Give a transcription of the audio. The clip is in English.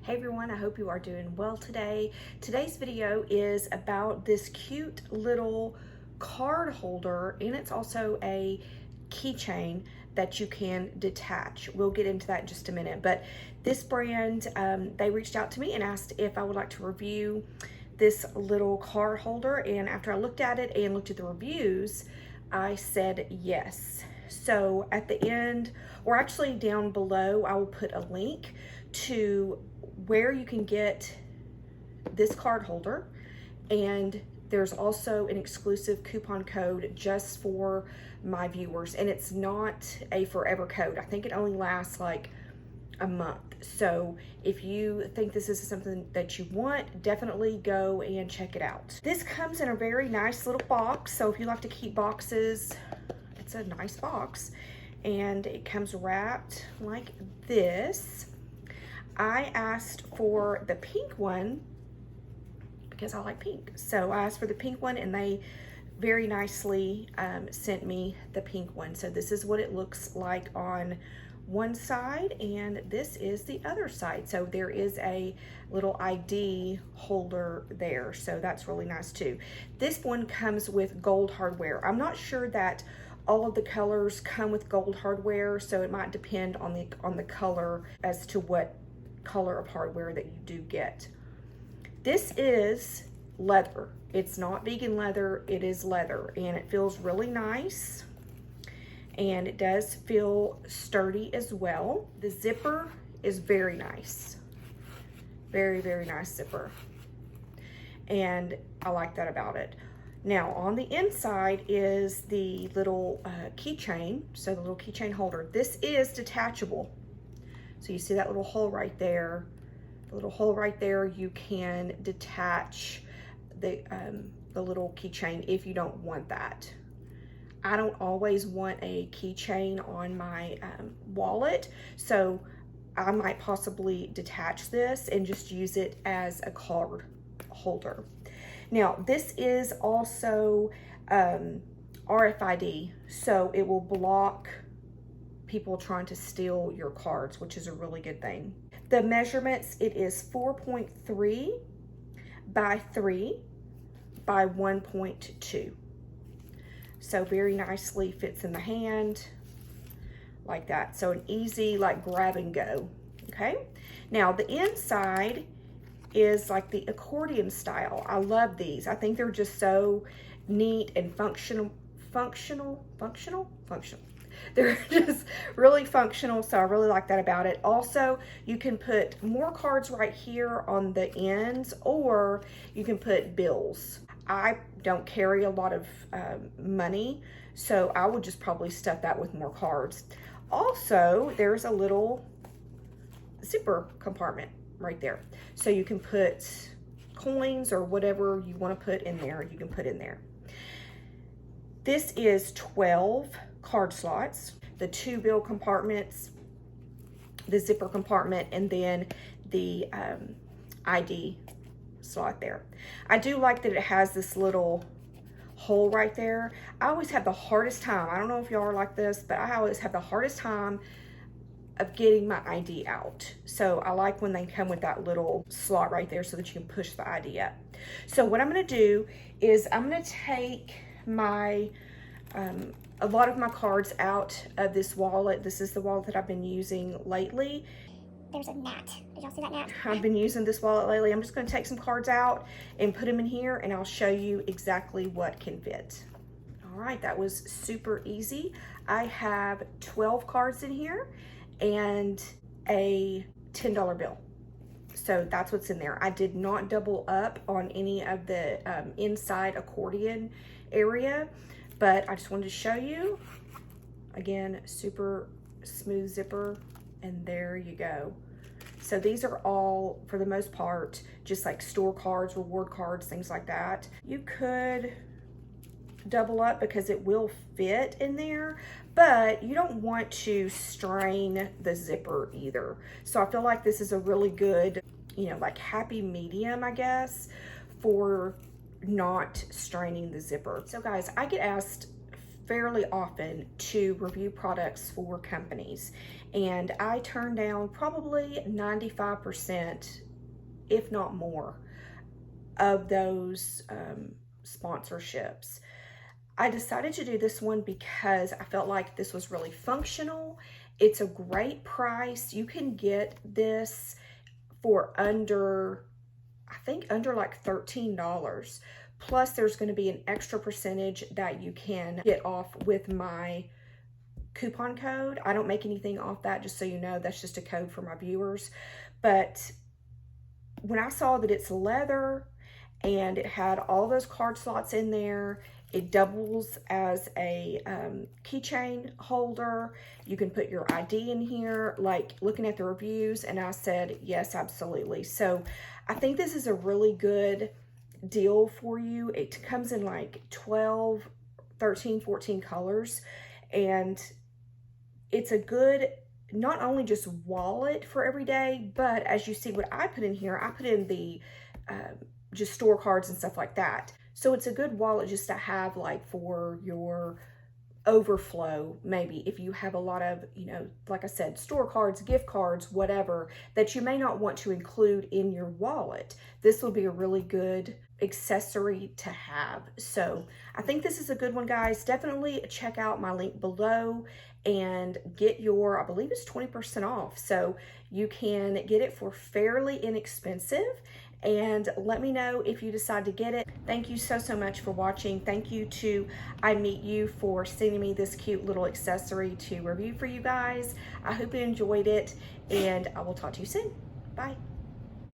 Hey everyone, I hope you are doing well today. Today's video is about this cute little card holder, and it's also a keychain that you can detach. We'll get into that in just a minute, but this brand, they reached out to me and asked if I would like to review this little card holder, and after I looked at it and looked at the reviews, I said yes. So at the end, or actually down below, I will put a link to where you can get this card holder, and there's also an exclusive coupon code just for my viewers, and it's not a forever code. I think it only lasts like a month. So if you think this is something that you want, definitely go and check it out. This comes in a very nice little box, so if you like to keep boxes, it's a nice box, and it comes wrapped like this. I asked for the pink one because I like pink. So I asked for the pink one, and they very nicely sent me the pink one. So this is what it looks like on one side, and this is the other side. So there is a little ID holder there. So that's really nice too. This one comes with gold hardware. I'm not sure that all of the colors come with gold hardware, so it might depend on the color as to what color of hardware that you do get. This is leather. It's not vegan leather, it is leather, and it feels really nice, and it does feel sturdy as well. The zipper is very nice. Very, very nice zipper, and I like that about it. Now on the inside is the little keychain, so the little keychain holder. This is detachable. So you see that little hole right there, the little hole right there, you can detach the little keychain if you don't want that. I don't always want a keychain on my wallet, so I might possibly detach this and just use it as a card holder. Now this is also RFID, so it will block people trying to steal your cards, which is a really good thing. The measurements, it is 4.3 by 3 by 1.2. So very nicely fits in the hand like that. So an easy like grab and go, okay? Now the inside is like the accordion style. I love these. I think they're just so neat and functional. They're just really functional, so I really like that about it. Also, you can put more cards right here on the ends, or you can put bills. I don't carry a lot of money, so I would just probably stuff that with more cards. Also, there's a little zipper compartment right there, so you can put coins or whatever you want to put in there, you can put in there. This is 12 card slots, the 2 bill compartments, the zipper compartment, and then the ID slot there. I do like that it has this little hole right there. I always have the hardest time, I don't know if y'all are like this, but I always have the hardest time of getting my ID out. So I like when they come with that little slot right there so that you can push the ID up. So what I'm gonna do is I'm gonna take my a lot of my cards out of this wallet. This is the wallet that I've been using lately. There's a gnat. Did y'all see that gnat? I've been using this wallet lately. I'm just going to take some cards out and put them in here, and I'll show you exactly what can fit. All right, that was super easy. I have 12 cards in here and a $10 bill. So that's what's in there. I did not double up on any of the inside accordion area, but I just wanted to show you. Again, super smooth zipper, and there you go. So these are all, for the most part, just like store cards, reward cards, things like that. You could double up because it will fit in there, but you don't want to strain the zipper either. So I feel like this is a really good, you know, like happy medium, I guess, for not straining the zipper. So guys, I get asked fairly often to review products for companies, and I turn down probably 95%, if not more, of those sponsorships. I decided to do this one because I felt like this was really functional. It's a great price. You can get this for under, I think under like $13. Plus there's going to be an extra percentage that you can get off with my coupon code. I don't make anything off that, just so you know. That's just a code for my viewers. But when I saw that it's leather and it had all those card slots in there, it doubles as a keychain holder. You can put your ID in here, like looking at the reviews, and I said, yes, absolutely. So I think this is a really good deal for you. It comes in like 12, 13, 14 colors, and it's a good, not only just wallet for every day, but as you see what I put in here, I put in the just store cards and stuff like that. So it's a good wallet just to have, like, for your overflow, maybe if you have a lot of, you know, like I said, store cards, gift cards, whatever, that you may not want to include in your wallet. This will be a really good accessory to have. So I think this is a good one, guys. Definitely check out my link below and get your, I believe it's 20% off. So you can get it for fairly inexpensive. And let me know if you decide to get it. Thank you so much for watching. Thank you to I Meet You for sending me this cute little accessory to review for you guys. I hope you enjoyed it, and I will talk to you soon. Bye.